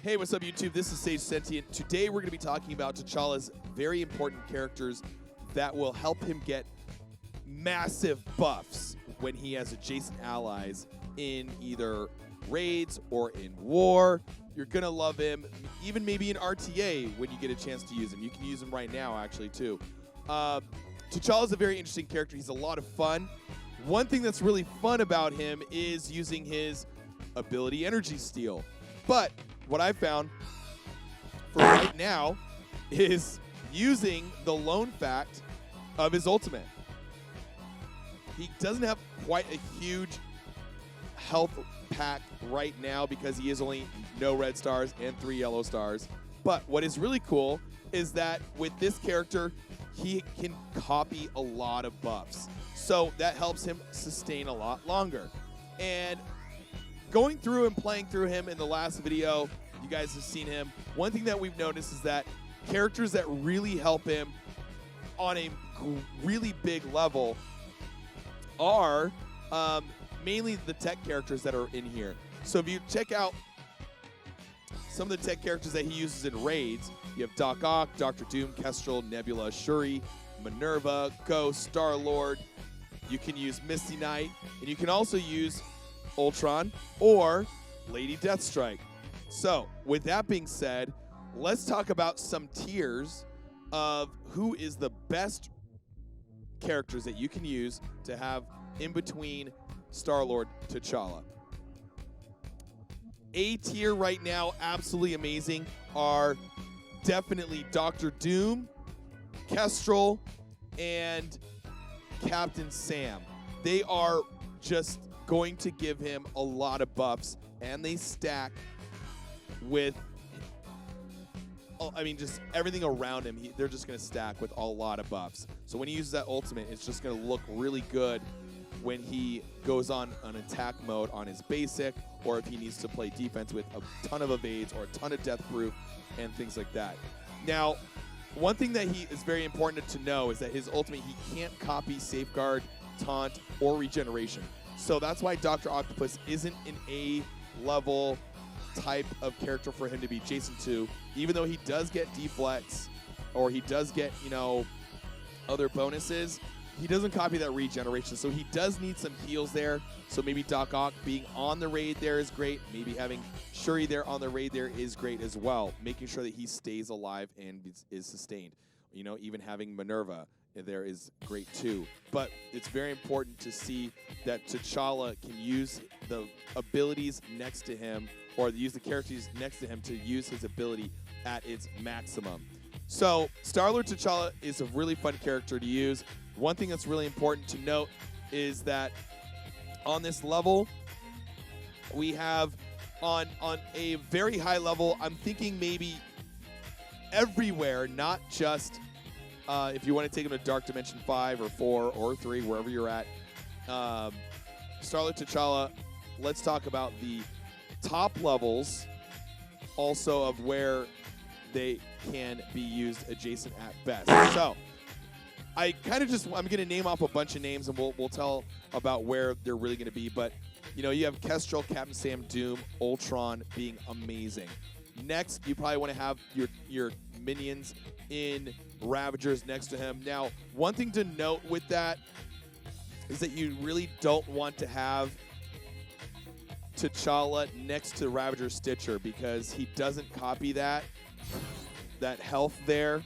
Hey, what's up, YouTube? This is Sage Sentient. Today, we're going to be talking about T'Challa's very important characters that will help him get massive buffs when he has adjacent allies in either raids or in war. You're going to love him, even maybe in RTA when you get a chance to use him. You can use him right now, actually, too. T'Challa's a very interesting character. He's a lot of fun. One thing that's really fun about him is using his ability Energy Steal. But what I found for right now is using the lone fact of his ultimate. He doesn't have quite a huge health pack right now because he is only no red stars and 3 yellow stars. But what is really cool is that with this character, he can copy a lot of buffs. So that helps him sustain a lot longer. And going through and playing through him in the last video, you guys have seen him. One thing that we've noticed is that characters that really help him on a really big level are mainly the tech characters that are in here. So if you check out some of the tech characters that he uses in raids, you have Doc Ock, Dr. Doom, Kestrel, Nebula, Shuri, Minerva, Ghost, Star-Lord. You can use Misty Knight, and you can also use Ultron or Lady Deathstrike. So, with that being said, let's talk about some tiers of who is the best characters that you can use to have in between Star-Lord T'Challa. A tier right now, absolutely amazing, are definitely Dr. Doom, Kestrel, and Captain Sam. They are just going to give him a lot of buffs, and they stack with, just everything around him. They're just going to stack with a lot of buffs. So when he uses that ultimate, it's just going to look really good when he goes on an attack mode on his basic, or if he needs to play defense with a ton of evades or a ton of death proof and things like that. Now, one thing that he is very important to know is that his ultimate, he can't copy Safeguard, Taunt, or Regeneration. So that's why Dr. Octopus isn't an A-level type of character for him to be adjacent to, even though he does get deflex, or he does get, other bonuses. He doesn't copy that regeneration, so he does need some heals there. So maybe Doc Ock being on the raid there is great. Maybe having Shuri there on the raid there is great as well, making sure that he stays alive and is sustained. Even having Minerva there is great too. But it's very important to see that T'Challa can use the abilities next to him, or use the characters next to him to use his ability at its maximum. So Star-Lord T'Challa is a really fun character to use. One thing that's really important to note is that on this level, we have on a very high level, I'm thinking maybe everywhere, not just if you want to take him to Dark Dimension 5 or 4 or 3, wherever you're at. Star-Lord T'Challa, let's talk about the top levels also of where they can be used adjacent at best. So I'm going to name off a bunch of names, and we'll tell about where they're really going to be. But, you have Kestrel, Captain Sam, Doom, Ultron being amazing. Next, you probably want to have your minions in Ravagers next to him. Now, one thing to note with that is that you really don't want to have T'Challa next to Ravager Stitcher, because he doesn't copy that health there.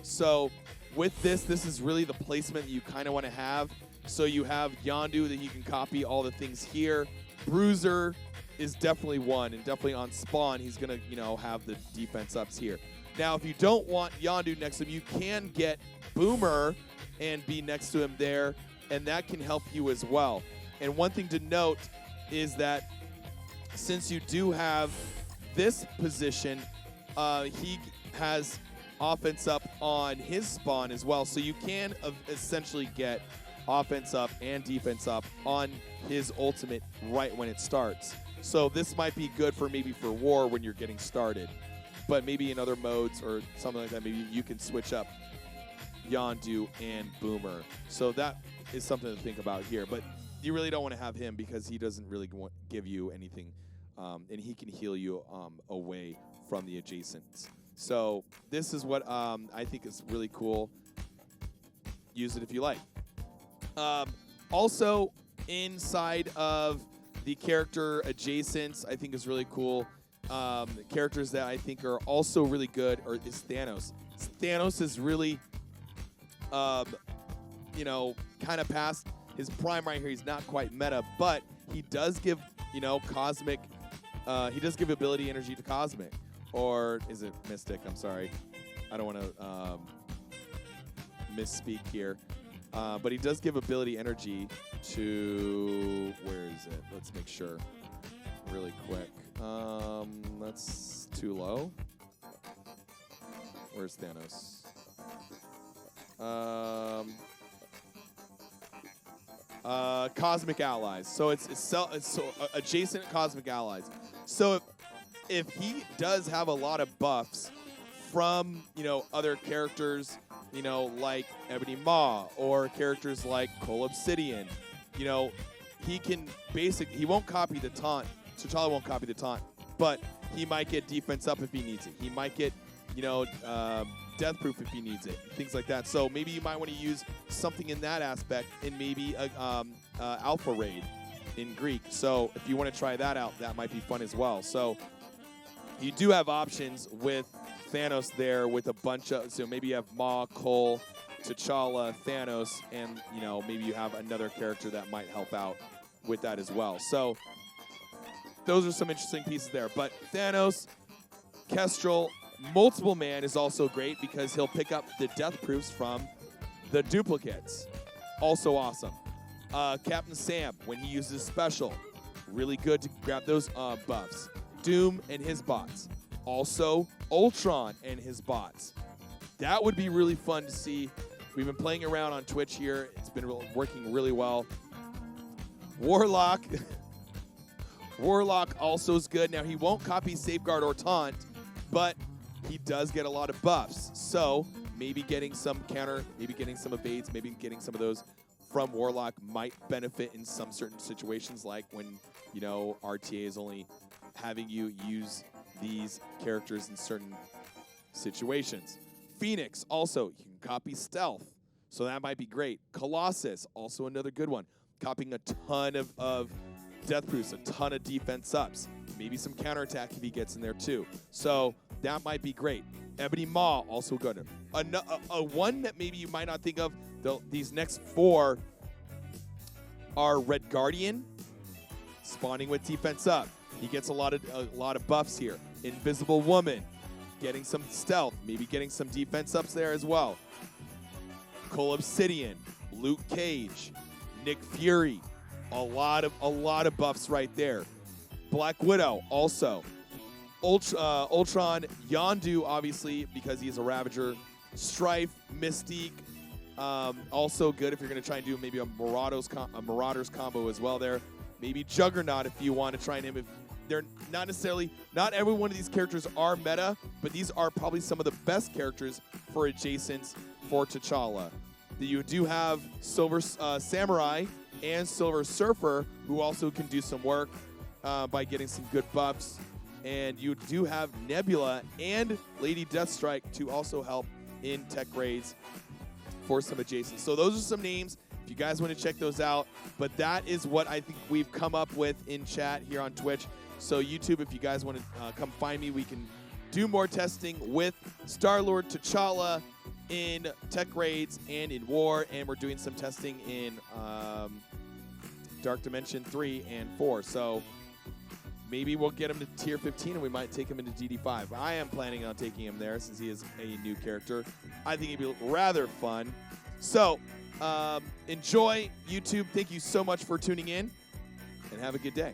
So with this is really the placement that you kind of want to have. So you have Yondu that you can copy all the things here. Bruiser is definitely one, and definitely on spawn he's going to, have the defense ups here. Now, if you don't want Yondu next to him, you can get Boomer and be next to him there, and that can help you as well. And one thing to note is that since you do have this position, he has offense up on his spawn as well. So you can essentially get offense up and defense up on his ultimate right when it starts. So this might be good for maybe for war when you're getting started. But maybe in other modes or something like that, maybe you can switch up Yondu and Boomer. So that is something to think about here. But you really don't want to have him because he doesn't really give you anything and he can heal you away from the adjacents. So this is what I think is really cool. Use it if you like. Also, inside of the character adjacents, I think is really cool. Characters that I think are also really good is Thanos. Thanos is really, you know, kind of past his prime right here. He's not quite meta, but he does give, you know, cosmic. He does give ability energy to cosmic, or is it mystic? I'm sorry, I don't want to misspeak here. But he does give ability energy to, where is it? Let's make sure really quick. That's too low. Where's Thanos? Cosmic allies. So it's adjacent cosmic allies. So if he does have a lot of buffs from, you know, other characters, you know, like Ebony Maw or characters like Cole Obsidian, you know, he won't copy the taunt. T'Challa won't copy the taunt, but he might get defense up if he needs it. He might get, you know, death proof if he needs it, things like that. So maybe you might want to use something in that aspect in maybe a Alpha Raid in Greek. So if you want to try that out, that might be fun as well. So you do have options with Thanos there with a bunch of, so maybe you have Maw, Cole, T'Challa, Thanos, and, you know, maybe you have another character that might help out with that as well. So those are some interesting pieces there. But Thanos, Kestrel, Multiple Man is also great because he'll pick up the death proofs from the duplicates. Also awesome. Captain Sam, when he uses special, really good to grab those buffs. Doom and his bots. Also, Ultron and his bots. That would be really fun to see. We've been playing around on Twitch here. It's been working really well. Warlock. Warlock also is good. Now, he won't copy Safeguard or Taunt, but he does get a lot of buffs. So maybe getting some counter, maybe getting some evades, maybe getting some of those from Warlock might benefit in some certain situations, like when, you know, RTA is only having you use these characters in certain situations. Phoenix, also, you can copy Stealth, so that might be great. Colossus, also another good one. Copying a ton of death proofs, a ton of defense ups. Maybe some counterattack if he gets in there too. So that might be great. Ebony Maw, also good. A one that maybe you might not think of, these next four are Red Guardian, spawning with defense up. He gets a lot of buffs here. Invisible Woman, getting some stealth, maybe getting some defense ups there as well. Cole Obsidian, Luke Cage, Nick Fury, a lot of buffs right there. Black Widow also. Ultron, Yondu, obviously, because he's a Ravager. Strife, Mystique, also good if you're going to try and do maybe a Marauders combo as well there. Maybe Juggernaut if you want to try and him. If they're not necessarily, not every one of these characters are meta, but these are probably some of the best characters for adjacents for T'Challa. You do have Silver Samurai and Silver Surfer, who also can do some work by getting some good buffs. And you do have Nebula and Lady Deathstrike to also help in tech raids for some adjacents. So those are some names if you guys want to check those out. But that is what I think we've come up with in chat here on Twitch. So YouTube, if you guys want to come find me, we can do more testing with Star-Lord, T'Challa in tech raids and in war. And we're doing some testing in Dark Dimension 3 and 4. So maybe we'll get him to tier 15 and we might take him into DD5. I am planning on taking him there since he is a new character. I think it'd be rather fun. So enjoy YouTube. Thank you so much for tuning in and have a good day.